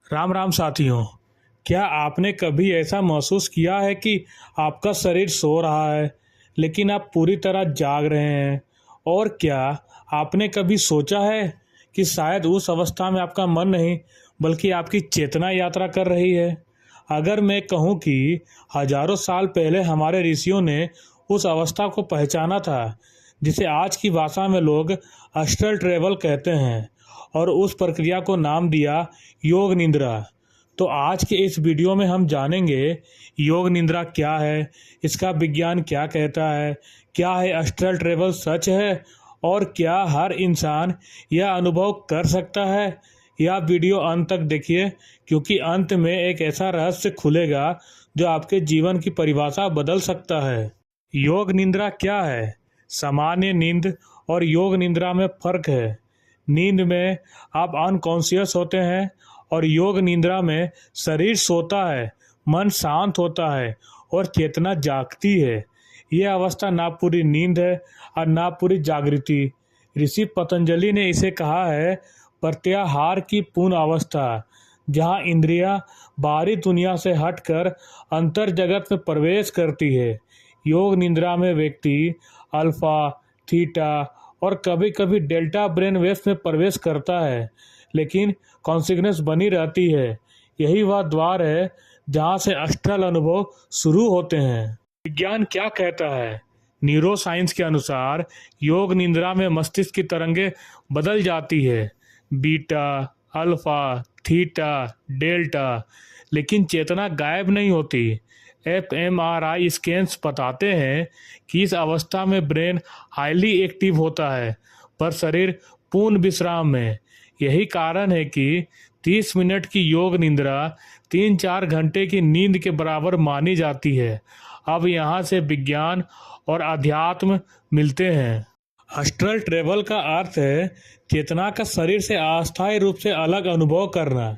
राम राम साथियों। क्या आपने कभी ऐसा महसूस किया है कि आपका शरीर सो रहा है लेकिन आप पूरी तरह जाग रहे हैं? और क्या आपने कभी सोचा है कि शायद उस अवस्था में आपका मन नहीं बल्कि आपकी चेतना यात्रा कर रही है? अगर मैं कहूँ कि हजारों साल पहले हमारे ऋषियों ने उस अवस्था को पहचाना था जिसे आज की भाषा में लोग अस्ट्रल ट्रेवल कहते हैं, और उस प्रक्रिया को नाम दिया योग निद्रा। तो आज के इस वीडियो में हम जानेंगे योग निद्रा क्या है, इसका विज्ञान क्या कहता है, क्या है अस्ट्रल ट्रेवल सच है, और क्या हर इंसान यह अनुभव कर सकता है। यह वीडियो अंत तक देखिए, क्योंकि अंत में एक ऐसा रहस्य खुलेगा जो आपके जीवन की परिभाषा बदल सकता है। योग निद्रा क्या है? सामान्य नींद और योग निद्रा में फर्क है। नींद में आप अनकॉन्शियस होते हैं और योग निद्रा में शरीर सोता है, मन शांत होता है और चेतना जागती है। यह अवस्था ना पूरी नींद है और ना पूरी जागृति। ऋषि पतंजलि ने इसे कहा है प्रत्याहार की पूर्ण अवस्था, जहाँ इंद्रियां बाहरी दुनिया से हटकर अंतर जगत में प्रवेश करती है। योग निद्रा में व्यक्ति अल्फा, थीटा और कभी कभी डेल्टा ब्रेन वेव्स में प्रवेश करता है, लेकिन कॉन्शियसनेस बनी रहती है। यही वह द्वार है जहाँ से अस्ट्रल अनुभव शुरू होते हैं। विज्ञान क्या कहता है? न्यूरो साइंस के अनुसार योग निद्रा में मस्तिष्क की तरंगें बदल जाती है, बीटा, अल्फा, थीटा, डेल्टा, लेकिन चेतना गायब नहीं होती। fMRI स्कैन्स बताते हैं कि इस अवस्था में ब्रेन हाईली एक्टिव होता है पर शरीर पूर्ण विश्राम में। यही कारण है कि 30 मिनट की योग निद्रा 3-4 घंटे की नींद के बराबर मानी जाती है। अब यहाँ से विज्ञान और अध्यात्म मिलते हैं। अस्ट्रल ट्रेवल का अर्थ है चेतना का शरीर से अस्थायी रूप से अलग अनुभव करना।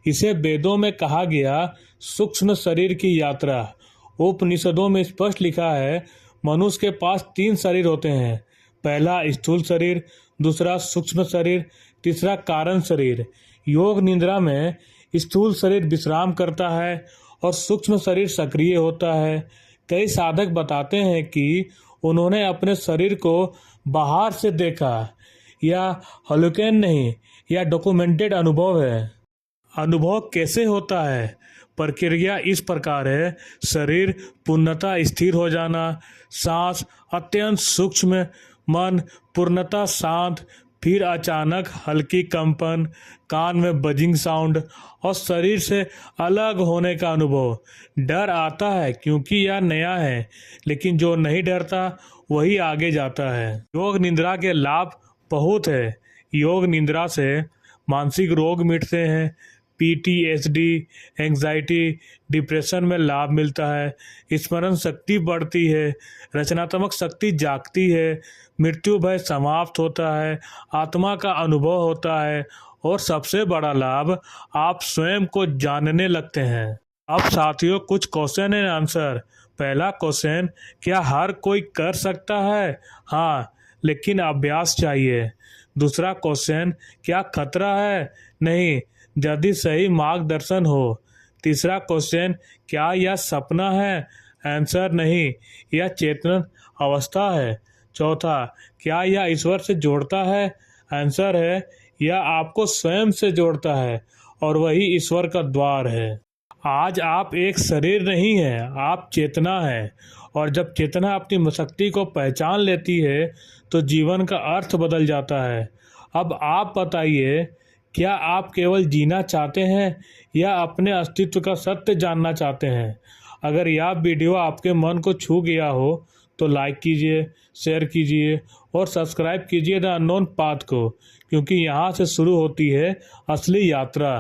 इसे वेदों में कहा गया सूक्ष्म शरीर की यात्रा। उपनिषदों में स्पष्ट लिखा है मनुष्य के पास 3 शरीर होते हैं। पहला स्थूल शरीर, दूसरा सूक्ष्म शरीर, तीसरा कारण शरीर। योग निद्रा में स्थूल शरीर विश्राम करता है और सूक्ष्म शरीर सक्रिय होता है। कई साधक बताते हैं कि उन्होंने अपने शरीर को बाहर से देखा। यह हॉलोकैन नहीं, यह डॉक्यूमेंटेड अनुभव है। अनुभव कैसे होता है? प्रक्रिया इस प्रकार है: शरीर पूर्णतः स्थिर हो जाना, सांस अत्यंत सूक्ष्म, मन पूर्णतः शांत, फिर अचानक हल्की कंपन, कान में बजिंग साउंड और शरीर से अलग होने का अनुभव। डर आता है क्योंकि यह नया है, लेकिन जो नहीं डरता वही आगे जाता है। योग निद्रा के लाभ बहुत है। योग निद्रा से मानसिक रोग मिटते हैं। PTSD, एंजाइटी, डिप्रेशन में लाभ मिलता है। स्मरण शक्ति बढ़ती है, रचनात्मक शक्ति जागती है, मृत्यु भय समाप्त होता है, आत्मा का अनुभव होता है, और सबसे बड़ा लाभ आप स्वयं को जानने लगते हैं। अब साथियों, कुछ क्वेश्चन एंड आंसर। पहला क्वेश्चन, क्या हर कोई कर सकता है? हाँ, लेकिन अभ्यास चाहिए। दूसरा क्वेश्चन, क्या खतरा है? नहीं, यदि सही मार्गदर्शन हो। तीसरा क्वेश्चन, क्या यह सपना है? आंसर, नहीं, यह चेतन अवस्था है। चौथा, क्या यह ईश्वर से जोड़ता है? आंसर है, यह आपको स्वयं से जोड़ता है और वही ईश्वर का द्वार है। आज आप एक शरीर नहीं है, आप चेतना है, और जब चेतना अपनी शक्ति को पहचान लेती है तो जीवन का अर्थ बदल जाता है। अब आप बताइए, क्या आप केवल जीना चाहते हैं या अपने अस्तित्व का सत्य जानना चाहते हैं? अगर यह वीडियो आपके मन को छू गया हो तो लाइक कीजिए, शेयर कीजिए और सब्सक्राइब कीजिए द अननोन पाथ को, क्योंकि यहाँ से शुरू होती है असली यात्रा।